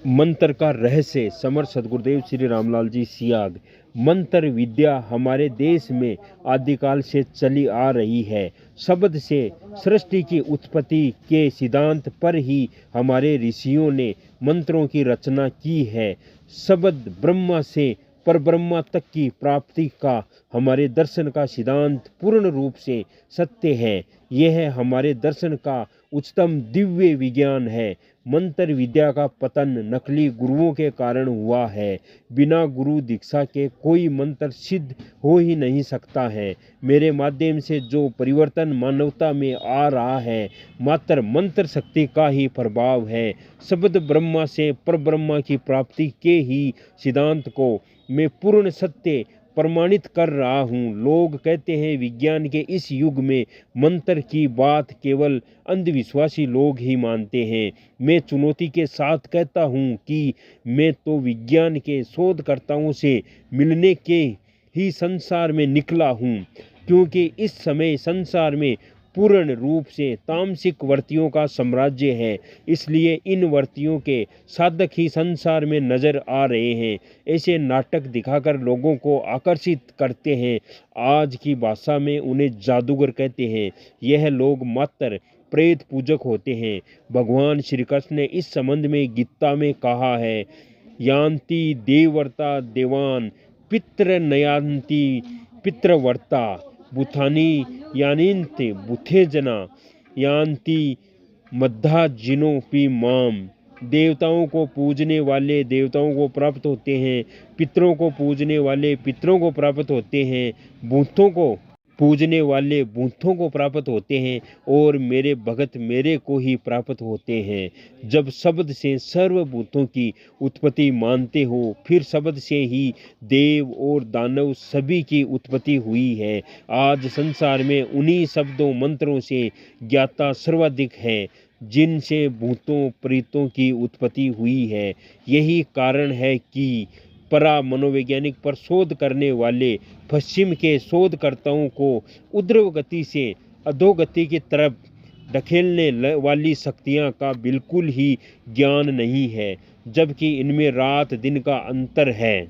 मंत्र का रहस्य समर सदगुरुदेव श्री रामलाल जी सियाग। मंत्र विद्या हमारे देश में आदिकाल से चली आ रही है। शब्द से सृष्टि की उत्पत्ति के सिद्धांत पर ही हमारे ऋषियों ने मंत्रों की रचना की है। शब्द ब्रह्मा से परब्रह्मा तक की प्राप्ति का हमारे दर्शन का सिद्धांत पूर्ण रूप से सत्य है। यह हमारे दर्शन का उच्चतम दिव्य विज्ञान है। मंत्र विद्या का पतन नकली गुरुओं के कारण हुआ है। बिना गुरु दीक्षा के कोई मंत्र सिद्ध हो ही नहीं सकता है। मेरे माध्यम से जो परिवर्तन मानवता में आ रहा है, मात्र मंत्र शक्ति का ही प्रभाव है। शब्द ब्रह्मा से परब्रह्मा की प्राप्ति के ही सिद्धांत को मैं पूर्ण सत्य प्रमाणित कर रहा हूँ। लोग कहते हैं विज्ञान के इस युग में मंत्र की बात केवल अंधविश्वासी लोग ही मानते हैं। मैं चुनौती के साथ कहता हूँ कि मैं तो विज्ञान के शोधकर्ताओं से मिलने के ही संसार में निकला हूँ, क्योंकि इस समय संसार में पूर्ण रूप से तामसिक वर्तियों का साम्राज्य है। इसलिए इन वर्तियों के साधक ही संसार में नजर आ रहे हैं। ऐसे नाटक दिखाकर लोगों को आकर्षित करते हैं। आज की भाषा में उन्हें जादूगर कहते हैं। यह लोग मात्र प्रेत पूजक होते हैं। भगवान श्री कृष्ण ने इस संबंध में गीता में कहा है, यान्ति देवर्ता देवान पितृ नयान्ति पितृवर्ता बुथानी यानिन्त बुथे जना यान्ति मद्धा जिनो पी माम। देवताओं को पूजने वाले देवताओं को प्राप्त होते हैं, पितरों को पूजने वाले पितरों को प्राप्त होते हैं, बूथों को पूजने वाले बूथों को प्राप्त होते हैं, और मेरे भगत मेरे को ही प्राप्त होते हैं। जब शब्द से सर्वभूतों की उत्पत्ति मानते हो, फिर शब्द से ही देव और दानव सभी की उत्पत्ति हुई है। आज संसार में उन्हीं शब्दों मंत्रों से ज्ञाता सर्वाधिक है जिनसे भूतों प्रेतों की उत्पत्ति हुई है। यही कारण है कि परा मनोवैज्ञानिक पर शोध करने वाले पश्चिम के शोधकर्ताओं को ऊर्ध्व गति से अधोगति की तरफ ढकेलने वाली शक्तियां का बिल्कुल ही ज्ञान नहीं है, जबकि इनमें रात दिन का अंतर है।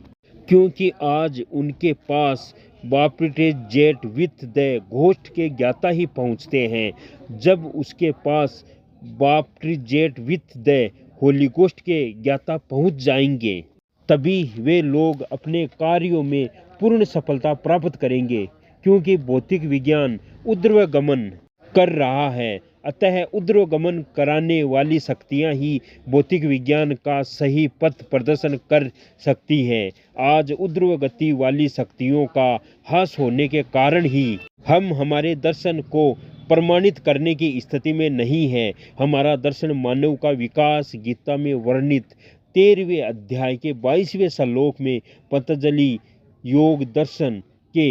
क्योंकि आज उनके पास baptised with the ghost के ज्ञाता ही पहुंचते हैं। जब उसके पास baptised with the holy ghost के ज्ञाता पहुंच जाएंगे, तभी वे लोग अपने कार्यों में पूर्ण सफलता प्राप्त करेंगे। क्योंकि भौतिक विज्ञान ऊर्ध्वगमन कर रहा है, अतः ऊर्ध्वगमन कराने वाली शक्तियां ही भौतिक विज्ञान का सही पथ प्रदर्शन कर सकती है। आज ऊर्ध्वगति वाली शक्तियों का ह्रास होने के कारण ही हम हमारे दर्शन को प्रमाणित करने की स्थिति में नहीं है। हमारा दर्शन मानव का विकास गीता में वर्णित 13वें अध्याय के 22वें श्लोक में पतंजलि योग दर्शन के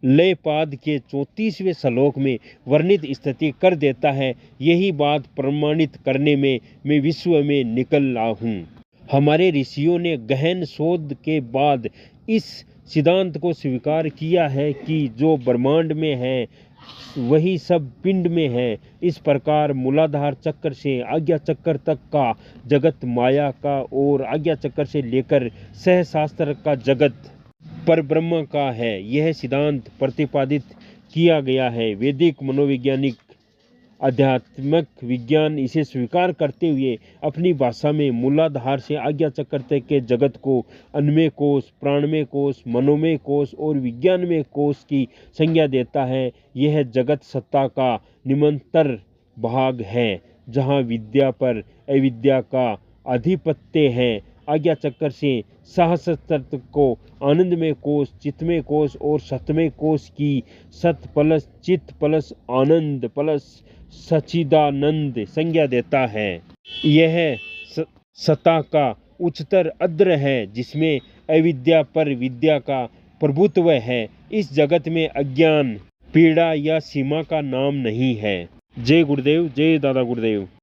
लयपाद के 34वें श्लोक में वर्णित स्थिति कर देता है। यही बात प्रमाणित करने में मैं विश्व में निकल रहा हूँ। हमारे ऋषियों ने गहन शोध के बाद इस सिद्धांत को स्वीकार किया है कि जो ब्रह्मांड में है वही सब पिंड में है। इस प्रकार मूलाधार चक्र से आज्ञा चक्र तक का जगत माया का, और आज्ञा चक्र से लेकर सहस्रार का जगत परब्रह्म का है। यह सिद्धांत प्रतिपादित किया गया है। वैदिक मनोवैज्ञानिक आध्यात्मिक विज्ञान इसे स्वीकार करते हुए अपनी भाषा में मूलाधार से आज्ञा चक्र तक के जगत को अन्नमय कोश, प्राणमय कोश, मनोमय कोश और विज्ञानमय कोश की संज्ञा देता है। यह जगत सत्ता का निमंतर भाग है, जहाँ विद्या पर अविद्या का आधिपत्य है। आज्ञा चक्र से सहस्त्र को आनंदमय कोश, चित्तमय कोश और सतमय कोश की सत प्लस चित्त प्लस आनंद प्लस सच्चिदानंद संज्ञा देता है। यह सत्ता का उच्चतर अद्र है, जिसमें अविद्या पर विद्या का प्रभुत्व है। इस जगत में अज्ञान, पीड़ा या सीमा का नाम नहीं है। जय गुरुदेव, जय दादा गुरुदेव।